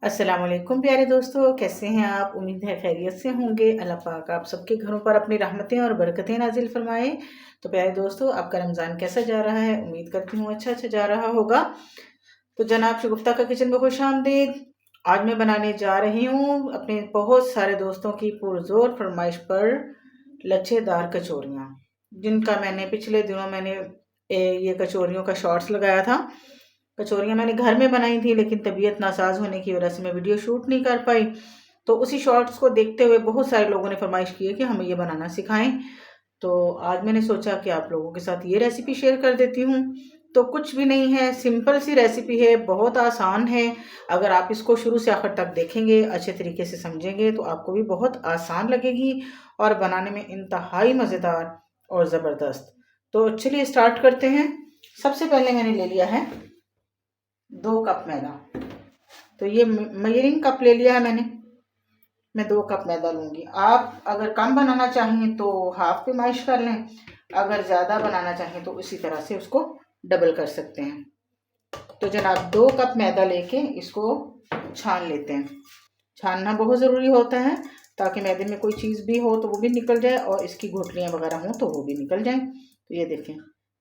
अस्सलाम वालेकुम प्यारे दोस्तों, कैसे हैं आप? उम्मीद है खैरियत से होंगे। अल्लाह पाक आप सबके घरों पर अपनी रहमतें और बरकतें नाजिल फरमाए। तो प्यारे दोस्तों, आपका रमज़ान कैसा जा रहा है? उम्मीद करती हूँ अच्छा जा रहा होगा। तो जनाब शगुफ्ता का किचन में खुश आमदीद। आज मैं बनाने जा रही हूँ अपने बहुत सारे दोस्तों की पुरजोर फरमाइश पर लच्छेदार कचौरियाँ, जिनका मैंने पिछले दिनों ये कचौरियों का शॉर्ट्स लगाया था। कचौरियाँ मैंने घर में बनाई थी, लेकिन तबीयत नासाज होने की वजह से मैं वीडियो शूट नहीं कर पाई। तो उसी शॉर्ट्स को देखते हुए बहुत सारे लोगों ने फरमाइश की है कि हमें ये बनाना सिखाएं। तो आज मैंने सोचा कि आप लोगों के साथ ये रेसिपी शेयर कर देती हूँ। तो कुछ भी नहीं है, सिंपल सी रेसिपी है, बहुत आसान है। अगर आप इसको शुरू से आखिर तक देखेंगे, अच्छे तरीके से समझेंगे, तो आपको भी बहुत आसान लगेगी और बनाने में इंतहाई मज़ेदार और ज़बरदस्त। तो चलिए स्टार्ट करते हैं। सबसे पहले मैंने ले लिया है 2 कप मैदा। तो ये मेजरिंग कप ले लिया है मैं 2 कप मैदा लूँगी। आप अगर कम बनाना चाहें तो हाफ पे मैश कर लें, अगर ज़्यादा बनाना चाहें तो इसी तरह से उसको डबल कर सकते हैं। तो जनाब 2 कप मैदा लेके इसको छान लेते हैं। छानना बहुत ज़रूरी होता है ताकि मैदे में कोई चीज़ भी हो तो वो भी निकल जाए और इसकी घुटलियाँ वगैरह हों तो वो भी निकल जाएं। तो ये देखें,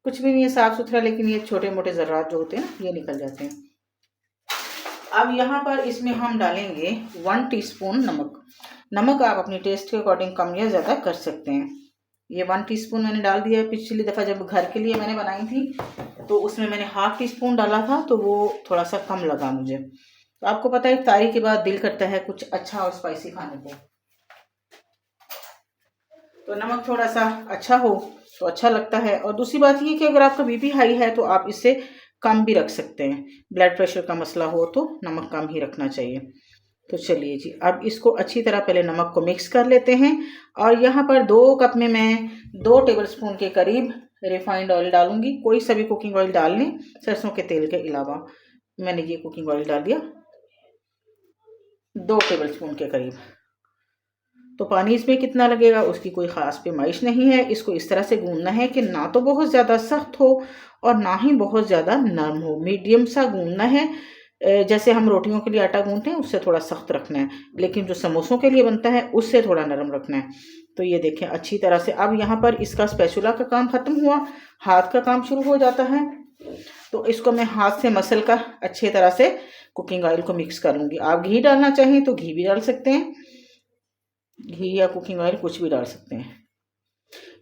कुछ भी नहीं है, साफ़ सुथरा, लेकिन ये छोटे मोटे ज़र्रात जो होते हैं ना, ये निकल जाते हैं। अब यहाँ पर इसमें हम डालेंगे 1 टीस्पून नमक। नमक आप अपनी टेस्ट के अकॉर्डिंग कम या ज़्यादा कर सकते हैं। ये 1 टीस्पून मैंने डाल दिया। पिछली दफ़ा जब घर के लिए मैंने बनाई थी तो उसमें मैंने हाफ टीस्पून डाला था, तो वो थोड़ा सा कम लगा मुझे। तो आपको पता है इफ्तारी के बाद दिल करता है कुछ अच्छा और स्पाइसी खाने को, तो नमक थोड़ा सा अच्छा हो तो अच्छा लगता है। और दूसरी बात ये कि अगर आपका बीपी हाई है तो आप इससे कम भी रख सकते हैं। ब्लड प्रेशर का मसला हो तो नमक कम ही रखना चाहिए। तो चलिए जी, अब इसको अच्छी तरह पहले नमक को मिक्स कर लेते हैं। और यहाँ पर 2 कप में मैं 2 टेबलस्पून के करीब रिफाइंड ऑयल डालूंगी। कोई सा भी कुकिंग ऑयल डाल लें, सरसों के तेल के अलावा। मैंने ये कुकिंग ऑयल डाल दिया 2 टेबलस्पून के करीब। तो पानी इसमें कितना लगेगा उसकी कोई ख़ास पैमाइश नहीं है। इसको इस तरह से गूंदना है कि ना तो बहुत ज़्यादा सख्त हो और ना ही बहुत ज़्यादा नरम हो, मीडियम सा गूंदना है। जैसे हम रोटियों के लिए आटा गूंदते हैं उससे थोड़ा सख्त रखना है, लेकिन जो समोसों के लिए बनता है उससे थोड़ा नरम रखना है। तो ये देखें अच्छी तरह से। अब यहाँ पर इसका स्पैचुला का काम ख़त्म हुआ, हाथ का काम शुरू हो जाता है। तो इसको मैं हाथ से मसल कर अच्छी तरह से कुकिंग ऑयल को मिक्स कर लूँगी। आप घी डालना चाहें तो घी भी डाल सकते हैं, घी या कुकिंग ऑयल कुछ भी डाल सकते हैं।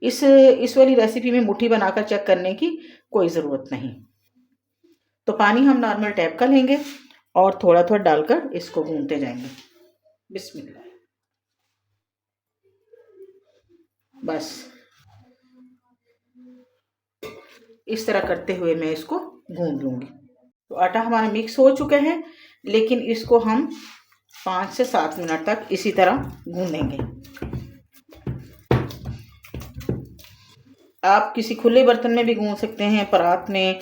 इस वाली रेसिपी में मुट्ठी बनाकर चेक करने की कोई ज़रूरत नहीं। तो पानी हम नॉर्मल टैप का लेंगे और थोड़ा थोड़ा डालकर इसको गूंथते जाएंगे। बिस्मिल्लाह। बस इस तरह करते हुए मैं इसको गूंथ लूँगी। तो आटा हमारा मिक्स हो चुका है, लेकिन इसको हम 5 से 7 मिनट तक इसी तरह गूंदेंगे। आप किसी खुले बर्तन में भी गूंथ सकते हैं, परात में,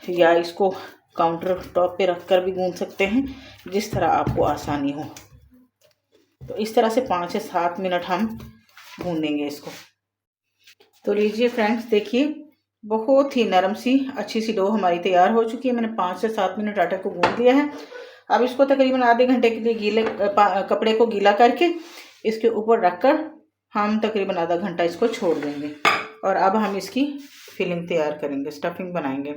या इसको काउंटर टॉप पे रखकर भी गूंथ सकते हैं, जिस तरह आपको आसानी हो। तो इस तरह से 5 से 7 मिनट हम गूंदेंगे इसको। तो लीजिए फ्रेंड्स, देखिए बहुत ही नरम सी अच्छी सी डो हमारी तैयार हो चुकी है। मैंने 5 से 7 मिनट आटे को गूंथ लिया है। अब इसको तकरीबन आधे घंटे के लिए कपड़े को गीला करके इसके ऊपर रखकर हम तकरीबन आधा घंटा इसको छोड़ देंगे। और अब हम इसकी फिलिंग तैयार करेंगे, स्टफिंग बनाएंगे।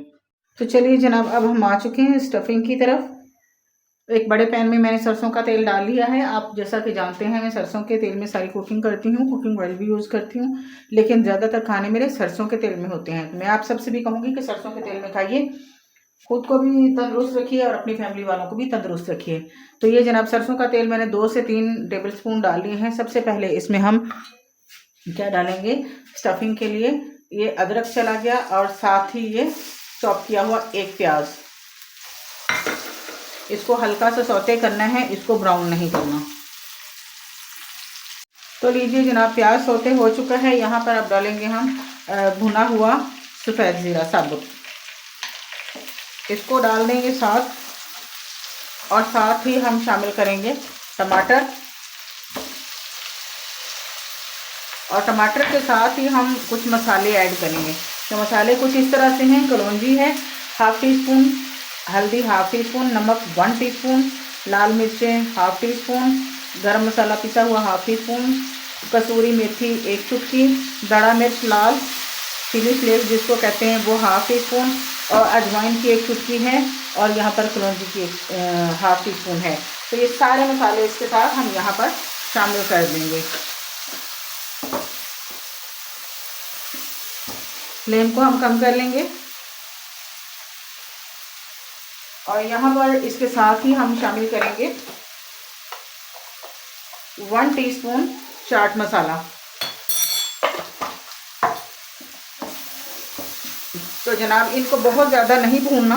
तो चलिए जनाब, अब हम आ चुके हैं स्टफिंग की तरफ। एक बड़े पैन में मैंने सरसों का तेल डाल लिया है। आप जैसा कि जानते हैं मैं सरसों के तेल में सारी कुकिंग करती हूँ, कुकिंग ऑयल भी यूज़ करती हूँ, लेकिन ज़्यादातर खाने मेरे सरसों के तेल में होते हैं। मैं आप सबसे भी कहूँगी कि सरसों के तेल में खाइए, खुद को भी तंदुरुस्त रखिए और अपनी फैमिली वालों को भी तंदुरुस्त रखिए। तो ये जनाब सरसों का तेल मैंने 2 से 3 टेबल स्पून डाल लिए हैं। सबसे पहले इसमें हम क्या डालेंगे स्टफिंग के लिए, ये अदरक चला गया और साथ ही ये चॉप किया हुआ 1 प्याज। इसको हल्का सा सौते करना है, इसको ब्राउन नहीं करना। तो लीजिए जनाब, प्याज सौते हो चुका है। यहाँ पर अब डालेंगे हम भुना हुआ सफ़ेद ज़ीरा साबुत। इसको डाल देंगे साथ, और साथ ही हम शामिल करेंगे टमाटर। और टमाटर के साथ ही हम कुछ मसाले ऐड करेंगे। तो मसाले कुछ इस तरह से हैं, कलौंजी है हाफ टी स्पून, हल्दी हाफ टी स्पून, नमक 1 टीस्पून, लाल मिर्चें हाफ टी स्पून, गरम मसाला पिसा हुआ हाफ टी स्पून, कसूरी मेथी 1 चुटकी, दड़ा मिर्च लाल, चिली फ्लेक्स जिसको कहते हैं वो हाफ टी स्पून, और अजवाइन की 1 चुटकी है, और यहाँ पर कलौंजी की हाफ टी स्पून है। तो ये सारे मसाले इसके साथ हम यहाँ पर शामिल कर देंगे। फ्लेम को हम कम कर लेंगे और यहाँ पर इसके साथ ही हम शामिल करेंगे 1 टीस्पून चाट मसाला। तो जनाब इनको बहुत ज़्यादा नहीं भूनना,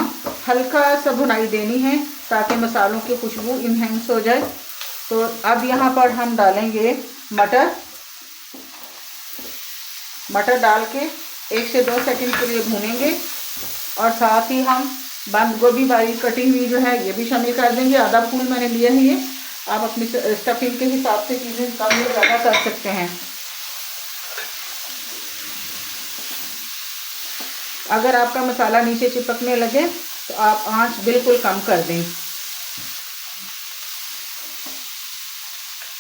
हल्का सा भुनाई देनी है ताकि मसालों की खुशबू इन्हेंस हो जाए। तो अब यहाँ पर हम डालेंगे मटर डाल के 1 से 2 सेकंड के लिए भूनेंगे, और साथ ही हम बंद गोभी बारीक कटी हुई जो है ये भी शामिल कर देंगे। आधा फूल मैंने लिया है ये, आप अपनी स्टफिंग के हिसाब से चीज़ें कम या ज़्यादा कर सकते हैं। अगर आपका मसाला नीचे चिपकने लगे तो आप आंच बिल्कुल कम कर दें।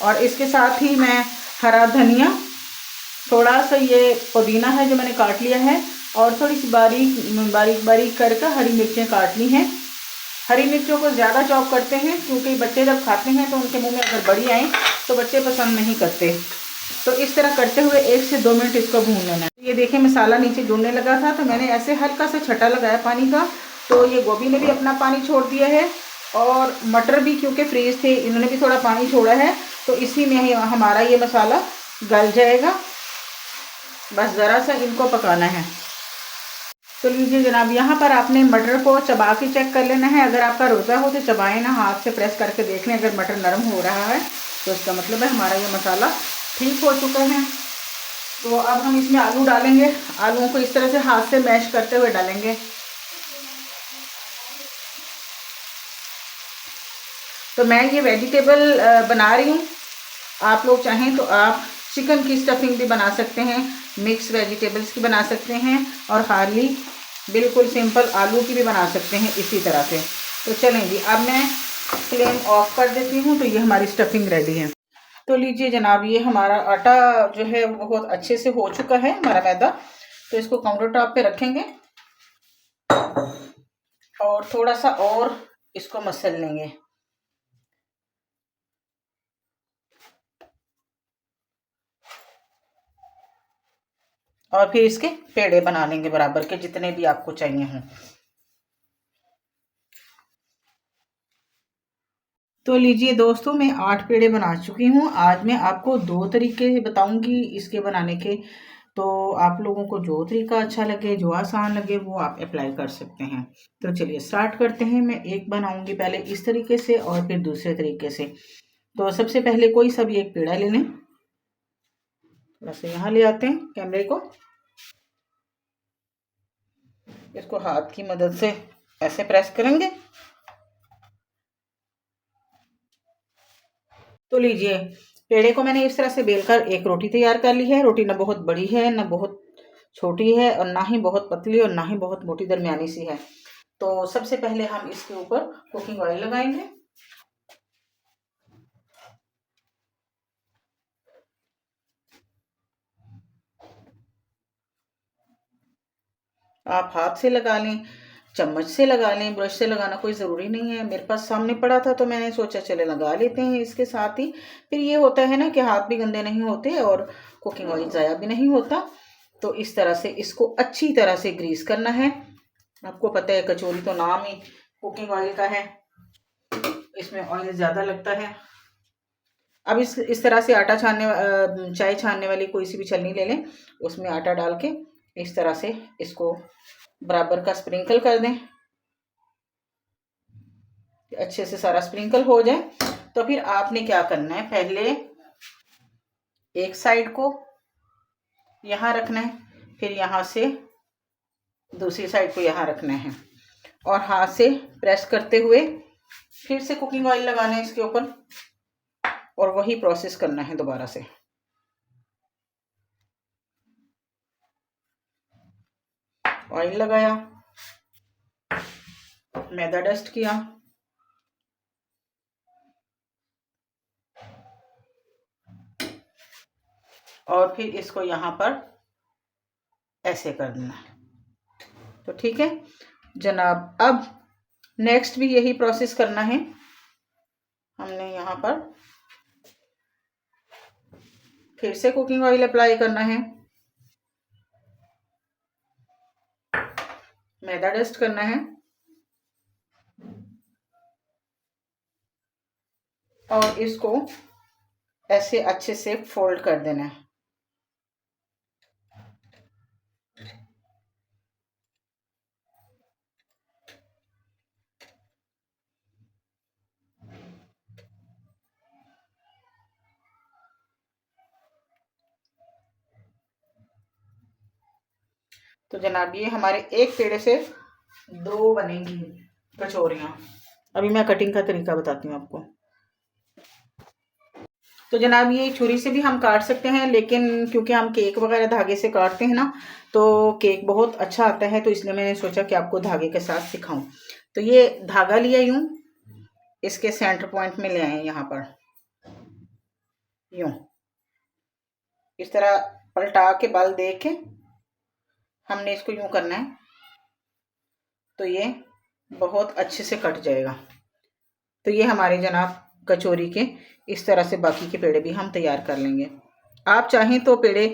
और इसके साथ ही मैं हरा धनिया, थोड़ा सा ये पुदीना है जो मैंने काट लिया है, और थोड़ी सी बारीक करके हरी मिर्चें काट ली हैं। हरी मिर्चों को ज़्यादा चॉप करते हैं क्योंकि बच्चे जब खाते हैं तो उनके मुंह में अगर बड़ी आए तो बच्चे पसंद नहीं करते। तो इस तरह करते हुए 1 से 2 मिनट इसको भून लेना है। ये देखिए मसाला नीचे जुड़ने लगा था तो मैंने ऐसे हल्का सा छटा लगाया पानी का, तो ये गोभी ने भी अपना पानी छोड़ दिया है, और मटर भी क्योंकि फ्रीज थे इन्होंने भी थोड़ा पानी छोड़ा है, तो इसी में हमारा ये मसाला गल जाएगा। बस ज़रा सा इनको पकाना है। तो लीजिए जनाब, यहाँ पर आपने मटर को चबा के चेक कर लेना है। अगर आपका रोज़ा हो तो चबाएं ना, हाथ से प्रेस करके देख लें। अगर मटर नरम हो रहा है तो इसका मतलब है हमारा ये मसाला ठीक हो चुका है। तो अब हम इसमें आलू डालेंगे। आलूओं को इस तरह से हाथ से मैश करते हुए डालेंगे। तो मैं ये वेजिटेबल बना रही हूँ, आप लोग चाहें तो आप चिकन की स्टफिंग भी बना सकते हैं, मिक्स वेजिटेबल्स की बना सकते हैं, और खाली बिल्कुल सिंपल आलू की भी बना सकते हैं इसी तरह से। तो चलें जी, अब मैं फ्लेम ऑफ कर देती हूँ। तो ये हमारी स्टफिंग रेडी है। तो लीजिए जनाब, ये हमारा आटा जो है वो बहुत अच्छे से हो चुका है, हमारा मैदा। तो इसको काउंटर टॉप पे रखेंगे और थोड़ा सा और इसको मसल लेंगे। और फिर इसके पेड़े बना लेंगे बराबर के, जितने भी आपको चाहिए हों। तो लीजिए दोस्तों, मैं 8 पेड़े बना चुकी हूँ। आज मैं आपको 2 तरीके बताऊंगी इसके बनाने के। तो आप लोगों को जो तरीका अच्छा लगे, जो आसान लगे, वो आप अप्लाई कर सकते हैं। तो चलिए स्टार्ट करते हैं। मैं एक बनाऊंगी पहले इस तरीके से और फिर दूसरे तरीके से। तो सबसे पहले कोई सा भी एक पेड़ा ले लें। थोड़ा सा यहाँ ले आते हैं कैमरे को, इसको हाथ की मदद से ऐसे प्रेस करेंगे। तो लीजिए, पेड़े को मैंने इस तरह से बेलकर एक रोटी तैयार कर ली है। रोटी ना बहुत बड़ी है, ना बहुत छोटी है, और ना ही बहुत पतली और ना ही बहुत मोटी, दरमियानी सी है। तो सबसे पहले हम इसके ऊपर कुकिंग ऑयल लगाएंगे। आप हाथ से लगा लें, चम्मच से लगा लें, ब्रश से लगाना कोई ज़रूरी नहीं है। मेरे पास सामने पड़ा था तो मैंने सोचा चले लगा लेते हैं इसके साथ ही। फिर ये होता है ना कि हाथ भी गंदे नहीं होते और कुकिंग ऑयल ज़ाया भी नहीं होता। तो इस तरह से इसको अच्छी तरह से ग्रीस करना है। आपको पता है कचौरी तो नाम ही कुकिंग ऑयल का है, इसमें ऑयल ज़्यादा लगता है। अब इस तरह से आटा चाय छानने वाली कोई सी भी छलनी ले लें, उसमें आटा डाल के इस तरह से इसको बराबर का स्प्रिंकल कर दें, अच्छे से सारा स्प्रिंकल हो जाए। तो फिर आपने क्या करना है, पहले एक साइड को यहाँ रखना है, फिर यहाँ से दूसरी साइड को यहाँ रखना है, और हाथ से प्रेस करते हुए फिर से कुकिंग ऑयल लगाना है इसके ऊपर, और वही प्रोसेस करना है दोबारा से। ऑयल लगाया, मैदा डस्ट किया, और फिर इसको यहाँ पर ऐसे कर देना। तो ठीक है जनाब, अब नेक्स्ट भी यही प्रोसेस करना है। हमने यहाँ पर फिर से कुकिंग ऑयल अप्लाई करना है, मैदा डस्ट करना है और इसको ऐसे अच्छे से फोल्ड कर देना है। तो जनाब ये हमारे एक पेड़े से 2 बनेंगी कचौरियाँ। अभी मैं कटिंग का तरीका बताती हूँ आपको। तो जनाब ये छुरी से भी हम काट सकते हैं, लेकिन क्योंकि हम केक वगैरह धागे से काटते हैं ना, तो केक बहुत अच्छा आता है, तो इसलिए मैंने सोचा कि आपको धागे के साथ सिखाऊं। तो ये धागा लिया यूं, इसके सेंटर पॉइंट में ले आए यहाँ पर, यूं इस तरह पलटा के बल दे के हमने इसको यूं करना है, तो ये बहुत अच्छे से कट जाएगा। तो ये हमारे जनाब कचौरी के इस तरह से बाकी के पेड़े भी हम तैयार कर लेंगे। आप चाहें तो पेड़े,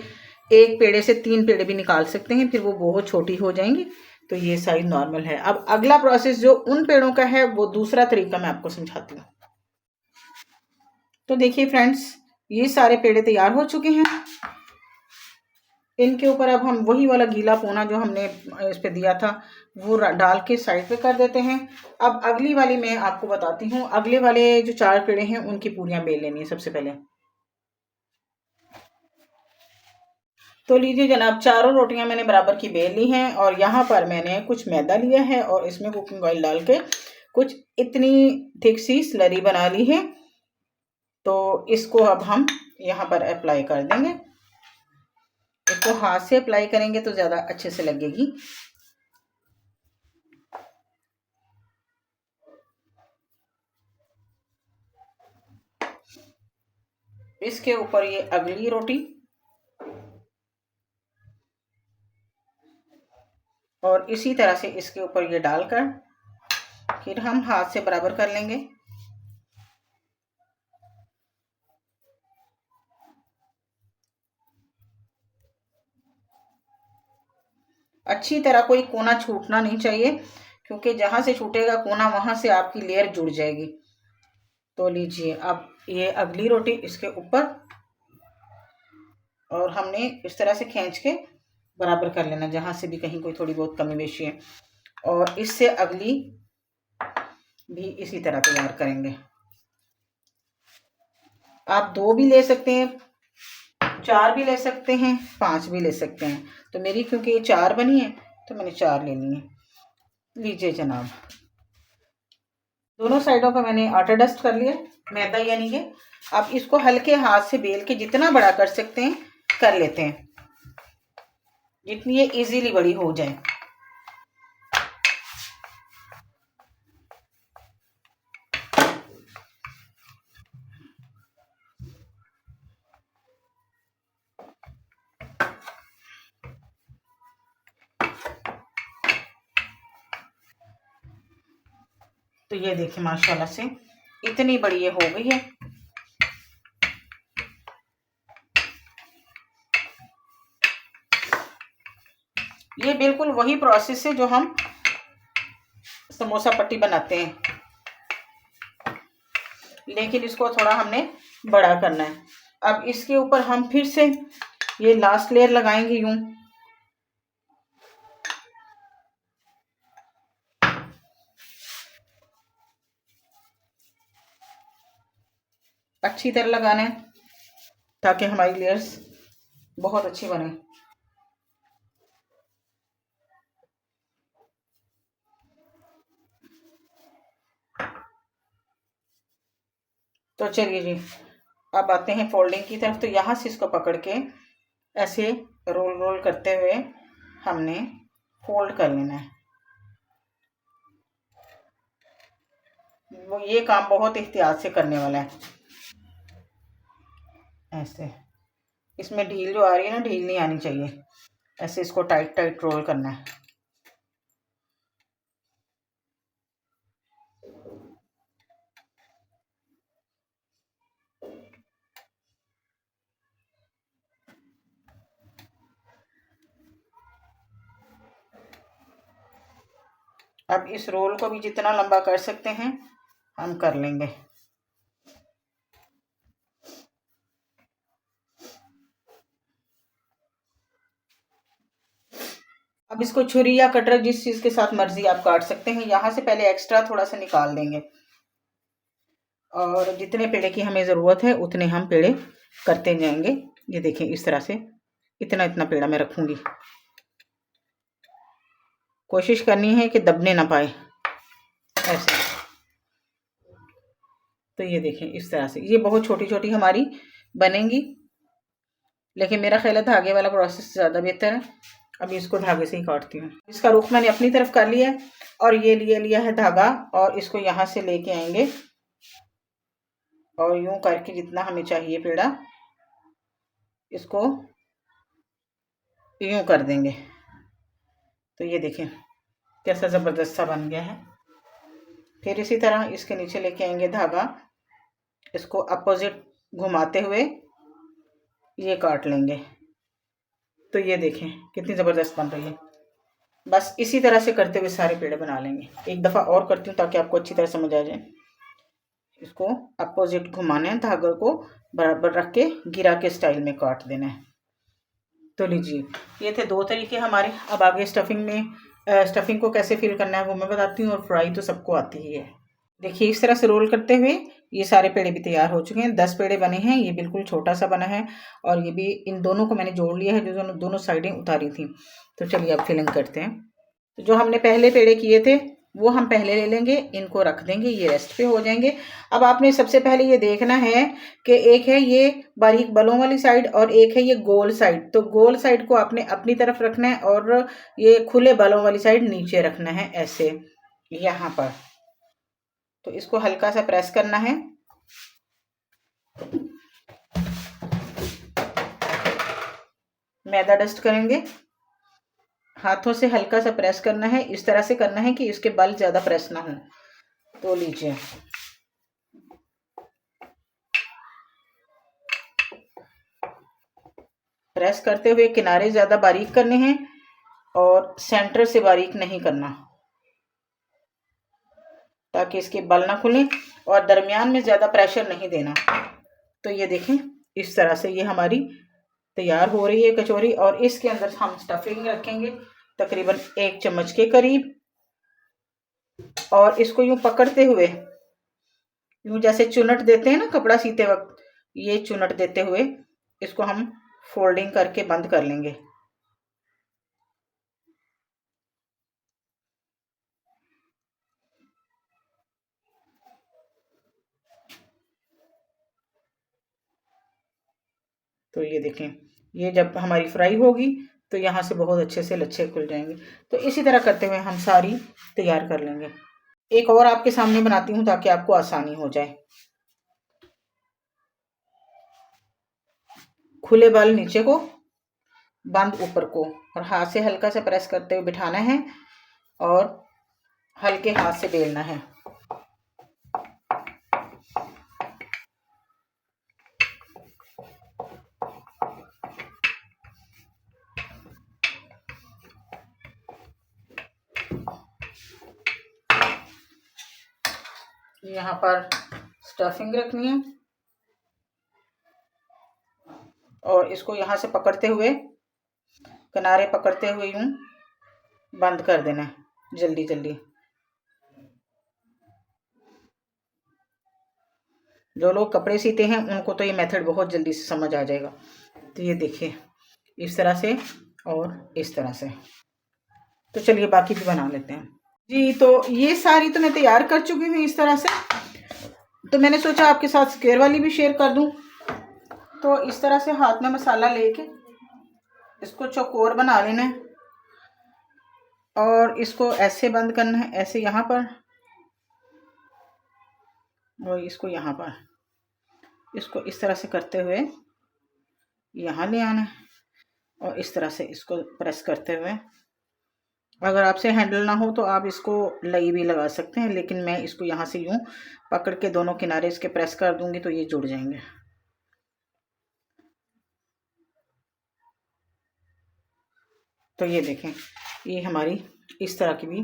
एक पेड़े से 3 पेड़े भी निकाल सकते हैं, फिर वो बहुत छोटी हो जाएंगी। तो ये साइज नॉर्मल है। अब अगला प्रोसेस जो उन पेड़ों का है, वो दूसरा तरीका मैं आपको समझाती हूँ। तो देखिए फ्रेंड्स, ये सारे पेड़े तैयार हो चुके हैं। इनके ऊपर अब हम वही वाला गीला पोना जो हमने इस पे दिया था वो डाल के साइड पे कर देते हैं। अब अगली वाली मैं आपको बताती हूँ। अगले वाले जो 4 पेड़े हैं उनकी पूरियां बेल लेनी है सबसे पहले। तो लीजिए जनाब, चारों रोटियां मैंने बराबर की बेल ली हैं और यहाँ पर मैंने कुछ मैदा लिया है और इसमें कुकिंग ऑयल डाल के कुछ इतनी थिक सी स्लरी बना ली है। तो इसको अब हम यहाँ पर अप्लाई कर देंगे। इसको हाथ से अप्लाई करेंगे तो ज़्यादा अच्छे से लगेगी। इसके ऊपर ये अगली रोटी और इसी तरह से इसके ऊपर ये डालकर फिर हम हाथ से बराबर कर लेंगे। अच्छी तरह कोई कोना छूटना नहीं चाहिए, क्योंकि जहां से छूटेगा कोना वहां से आपकी लेयर जुड़ जाएगी। तो लीजिए, अब ये अगली रोटी इसके ऊपर और हमने इस तरह से खींच के बराबर कर लेना जहां से भी कहीं कोई थोड़ी बहुत कमी बेशी है। और इससे अगली भी इसी तरह तैयार करेंगे। आप 2 भी ले सकते हैं, 4 भी ले सकते हैं, 5 भी ले सकते हैं। तो मेरी क्योंकि ये 4 बनी है तो मैंने 4 लेनी है। लीजिए जनाब, दोनों साइडों पर मैंने आटा डस्ट कर लिया, मैदा यानी कि। अब इसको हल्के हाथ से बेल के जितना बड़ा कर सकते हैं कर लेते हैं, जितनी ये इजीली बड़ी हो जाए। तो ये देखिए माशाल्लाह से इतनी बड़ी ये हो गई है। ये बिल्कुल वही प्रोसेस है जो हम समोसा पट्टी बनाते हैं, लेकिन इसको थोड़ा हमने बड़ा करना है। अब इसके ऊपर हम फिर से ये लास्ट लेयर लगाएंगे यूं। अच्छी तरह लगाना है ताकि हमारी लेयर्स बहुत अच्छी बने। तो चलिए जी, अब आते हैं फोल्डिंग की तरफ। तो यहाँ से इसको पकड़ के ऐसे रोल रोल करते हुए हमने फोल्ड कर लेना है। वो ये काम बहुत एहतियात से करने वाला है। ऐसे इसमें ढील जो आ रही है ना, ढील नहीं आनी चाहिए। ऐसे इसको टाइट टाइट रोल करना है। अब इस रोल को भी जितना लंबा कर सकते हैं हम कर लेंगे। अब इसको छुरी या कटर जिस चीज़ के साथ मर्जी आप काट सकते हैं। यहाँ से पहले एक्स्ट्रा थोड़ा सा निकाल देंगे और जितने पेड़े की हमें ज़रूरत है उतने हम पेड़े करते जाएंगे। ये देखें, इस तरह से इतना इतना पेड़ा मैं रखूँगी। कोशिश करनी है कि दबने ना पाए ऐसे। तो ये देखें, इस तरह से ये बहुत छोटी छोटी हमारी बनेंगी, लेकिन मेरा ख्याल है धागे वाला प्रोसेस ज़्यादा बेहतर है। अभी इसको धागे से ही काटती हूँ। इसका रुख मैंने अपनी तरफ कर लिया है और ये लिया है धागा और इसको यहाँ से लेके आएंगे और यूं करके जितना हमें चाहिए पेड़ा इसको यूं कर देंगे। तो ये देखें कैसा ज़बरदस्त सा बन गया है। फिर इसी तरह इसके नीचे लेके आएंगे धागा, इसको अपोजिट घुमाते हुए ये काट लेंगे। तो ये देखें कितनी ज़बरदस्त बन रही है। बस इसी तरह से करते हुए सारे पेड़ बना लेंगे। एक दफ़ा और करती हूँ ताकि आपको अच्छी तरह समझ आ जाए। इसको अपोजिट घुमाना है, धागे को बराबर रख के गिरा के स्टाइल में काट देना है। तो लीजिए, ये थे 2 तरीके हमारे। अब आगे स्टफिंग को कैसे फिल करना है वो मैं बताती हूँ, और फ्राई तो सबको आती ही है। देखिए इस तरह से रोल करते हुए ये सारे पेड़े भी तैयार हो चुके हैं। 10 पेड़े बने हैं। ये बिल्कुल छोटा सा बना है और ये भी इन दोनों को मैंने जोड़ लिया है जो दोनों साइडें उतारी थी। तो चलिए अब फिलिंग करते हैं। तो जो हमने पहले पेड़े किए थे वो हम पहले ले लेंगे, इनको रख देंगे, ये रेस्ट पे हो जाएंगे। अब आपने सबसे पहले ये देखना है कि एक है ये बारीक बलों वाली साइड और एक है ये गोल साइड। तो गोल साइड को आपने अपनी तरफ रखना है और ये खुले बलों वाली साइड नीचे रखना है, ऐसे यहाँ पर। तो इसको हल्का सा प्रेस करना है। मैदा डस्ट करेंगे, हाथों से हल्का सा प्रेस करना है। इस तरह से करना है कि इसके बल ज़्यादा प्रेस ना हो। तो लीजिए, प्रेस करते हुए किनारे ज़्यादा बारीक करने हैं और सेंटर से बारीक नहीं करना, ताकि इसके बल ना खुलें, और दरमियान में ज़्यादा प्रेशर नहीं देना। तो ये देखें इस तरह से ये हमारी तैयार हो रही है कचौरी। और इसके अंदर हम स्टफिंग रखेंगे तकरीबन 1 चम्मच के करीब, और इसको यूं पकड़ते हुए, यूं जैसे चुनट देते हैं ना कपड़ा सीते वक्त, ये चुनट देते हुए इसको हम फोल्डिंग करके बंद कर लेंगे। तो ये देखें, ये जब हमारी फ्राई होगी तो यहाँ से बहुत अच्छे से लच्छे खुल जाएंगे। तो इसी तरह करते हुए हम सारी तैयार कर लेंगे। एक और आपके सामने बनाती हूँ ताकि आपको आसानी हो जाए। खुले बाल नीचे को, बंद ऊपर को, और हाथ से हल्का सा प्रेस करते हुए बिठाना है और हल्के हाथ से बेलना है। यहाँ पर स्टफिंग रखनी है और इसको यहाँ से पकड़ते हुए, किनारे पकड़ते हुए यूं बंद कर देना है जल्दी जल्दी। जो लोग कपड़े सीते हैं उनको तो ये मेथड बहुत जल्दी से समझ आ जाएगा। तो ये देखिए इस तरह से और इस तरह से। तो चलिए बाकी भी बना लेते हैं जी। तो ये सारी तो मैं तैयार कर चुकी हूँ इस तरह से। तो मैंने सोचा आपके साथ स्क्वायर वाली भी शेयर कर दूँ। तो इस तरह से हाथ में मसाला लेके इसको चौकोर बना लेना है और इसको ऐसे बंद करना है, ऐसे यहाँ पर, और इसको यहाँ पर, इसको इस तरह से करते हुए यहाँ ले आना है और इस तरह से इसको प्रेस करते हुए, अगर आपसे हैंडल ना हो तो आप इसको लई भी लगा सकते हैं, लेकिन मैं इसको यहाँ से यूँ पकड़ के दोनों किनारे इसके प्रेस कर दूँगी तो ये जुड़ जाएंगे। तो ये देखें, ये हमारी इस तरह की भी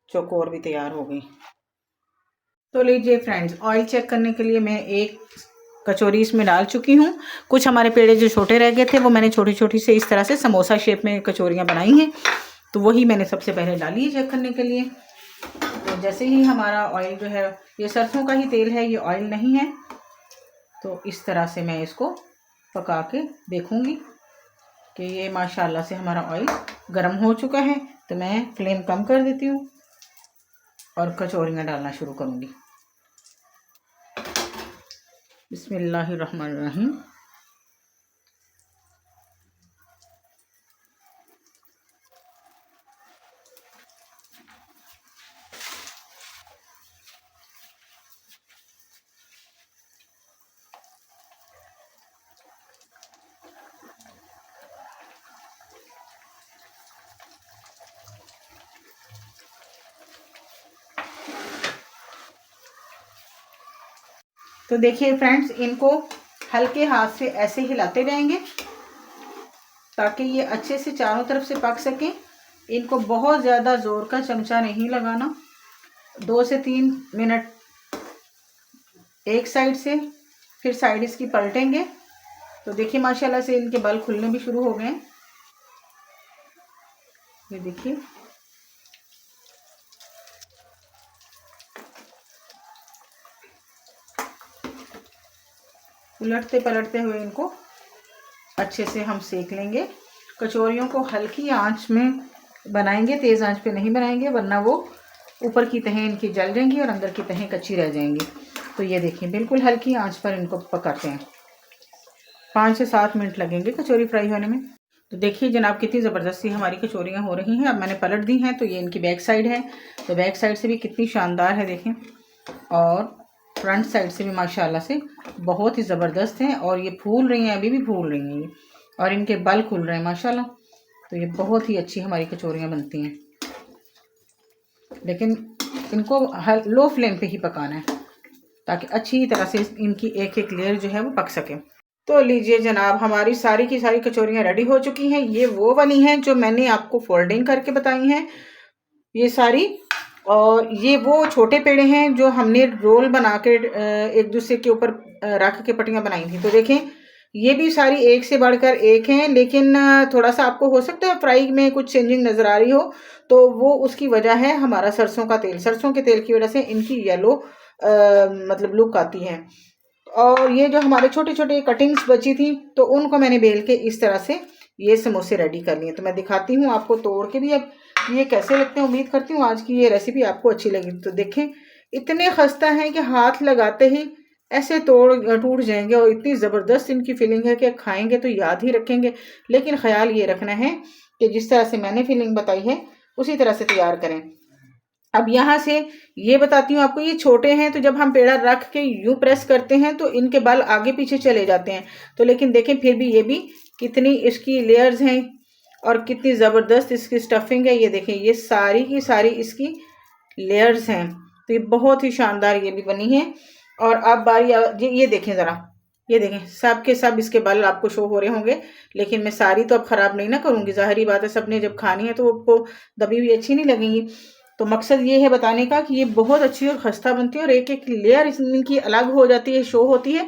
चौकोर भी तैयार हो गई। तो लीजिए फ्रेंड्स, ऑयल चेक करने के लिए मैं एक कचौरी इसमें डाल चुकी हूँ। कुछ हमारे पेड़े जो छोटे रह गए थे वो मैंने छोटी छोटी से इस तरह से समोसा शेप में कचौरियाँ बनाई हैं, तो वही मैंने सबसे पहले डाली है चेक करने के लिए। तो जैसे ही हमारा ऑयल जो है, ये सरसों का ही तेल है, ये ऑयल नहीं है, तो इस तरह से मैं इसको पका के देखूँगी कि ये माशाल्लाह से हमारा ऑयल गर्म हो चुका है। तो मैं फ्लेम कम कर देती हूँ और कचौरियाँ डालना शुरू करूँगी। बिस्मिल्लाहिर्रहमानिर्रहीम। तो देखिए फ्रेंड्स, इनको हल्के हाथ से ऐसे हिलाते जाएंगे ताकि ये अच्छे से चारों तरफ से पक सके। इनको बहुत ज़्यादा ज़ोर का चमचा नहीं लगाना। 2 से 3 मिनट एक साइड से, फिर साइड इसकी पलटेंगे। तो देखिए माशाल्लाह से इनके बल खुलने भी शुरू हो गए। ये देखिए, उलटते पलटते हुए इनको अच्छे से हम सेक लेंगे। कचौरियों को हल्की आंच में बनाएंगे, तेज़ आंच पे नहीं बनाएंगे, वरना वो ऊपर की तहें इनकी जल जाएंगी और अंदर की तहें कच्ची रह जाएंगी। तो ये देखिए, बिल्कुल हल्की आंच पर इनको पकाते हैं। 5 से 7 मिनट लगेंगे कचौरी फ्राई होने में। तो देखिए जनाब, कितनी ज़बरदस्ती हमारी कचौरियाँ हो रही हैं। अब मैंने पलट दी हैं, तो ये इनकी बैक साइड है, तो बैक साइड से भी कितनी शानदार है देखें, और फ्रंट साइड से भी माशाल्लाह से बहुत ही ज़बरदस्त हैं। और ये फूल रही हैं, अभी भी फूल रही हैं ये, और इनके बल खुल रहे हैं माशाल्लाह। तो ये बहुत ही अच्छी हमारी कचौरियाँ बनती हैं, लेकिन इनको लो फ्लेम पे ही पकाना है ताकि अच्छी तरह से इनकी एक एक लेयर जो है वो पक सके। तो लीजिए जनाब, हमारी सारी की सारी कचौरियाँ रेडी हो चुकी हैं। ये वो वाली हैं जो मैंने आपको फोल्डिंग करके बताई हैं ये सारी, और ये वो छोटे पेड़े हैं जो हमने रोल बना के एक दूसरे के ऊपर रख के पट्टियाँ बनाई थी। तो देखें, ये भी सारी एक से बढ़कर एक हैं, लेकिन थोड़ा सा आपको हो सकता है फ्राई में कुछ चेंजिंग नज़र आ रही हो, तो वो उसकी वजह है हमारा सरसों का तेल। सरसों के तेल की वजह से इनकी येलो मतलब लुक आती है। और ये जो हमारे छोटे छोटे कटिंग्स बची थी, तो उनको मैंने बेल के इस तरह से ये समोसे रेडी कर लिए। तो मैं दिखाती हूँ आपको तोड़ के भी अब ये कैसे लगते हैं। उम्मीद करती हूँ आज की ये रेसिपी आपको अच्छी लगी। तो देखें, इतने खस्ता हैं कि हाथ लगाते ही ऐसे टूट जाएंगे, और इतनी ज़बरदस्त इनकी फीलिंग है कि खाएंगे तो याद ही रखेंगे। लेकिन ख्याल ये रखना है कि जिस तरह से मैंने फीलिंग बताई है उसी तरह से तैयार करें। अब यहाँ से ये बताती हूँ आपको, ये छोटे हैं तो जब हम पेड़ा रख के यूँ प्रेस करते हैं तो इनके बाल आगे पीछे चले जाते हैं। तो लेकिन देखें, फिर भी ये भी कितनी इसकी लेयर्स हैं और कितनी ज़बरदस्त इसकी स्टफिंग है। ये देखें, ये सारी की सारी इसकी लेयर्स हैं। तो ये बहुत ही शानदार ये भी बनी है। और अब बारी ये देखें ज़रा, ये देखें, सब के सब इसके बाल आपको शो हो रहे होंगे, लेकिन मैं सारी तो अब ख़राब नहीं ना करूँगी। ज़ाहिरी बात है, सबने जब खानी है तो आपको दबी हुई अच्छी नहीं लगेंगी। तो मकसद ये है बताने का कि ये बहुत अच्छी और खस्ता बनती है, और एक एक लेयर इनकी अलग हो जाती है, शो होती है।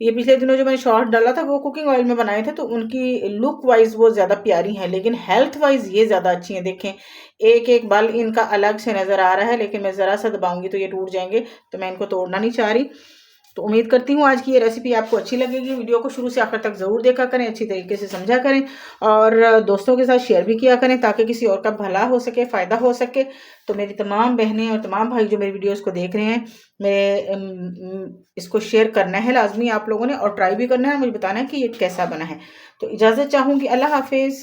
ये पिछले दिनों जो मैंने शॉर्ट डाला था वो कुकिंग ऑयल में बनाए थे, तो उनकी लुक वाइज वो ज़्यादा प्यारी हैं, लेकिन हेल्थ वाइज ये ज़्यादा अच्छी हैं। देखें, एक एक बाल इनका अलग से नज़र आ रहा है, लेकिन मैं ज़रा सा दबाऊंगी तो ये टूट जाएंगे, तो मैं इनको तोड़ना नहीं चाह रही। तो उम्मीद करती हूँ आज की ये रेसिपी आपको अच्छी लगेगी। वीडियो को शुरू से आखिर तक ज़रूर देखा करें, अच्छी तरीके से समझा करें, और दोस्तों के साथ शेयर भी किया करें ताकि किसी और का भला हो सके, फ़ायदा हो सके। तो मेरी तमाम बहनें और तमाम भाई जो मेरी वीडियोस को देख रहे हैं, मैं इसको शेयर करना है लाजमी आप लोगों ने, और ट्राई भी करना है, मुझे बताना है कि ये कैसा बना है। तो इजाज़त चाहूँगी। अल्लाह हाफिज़।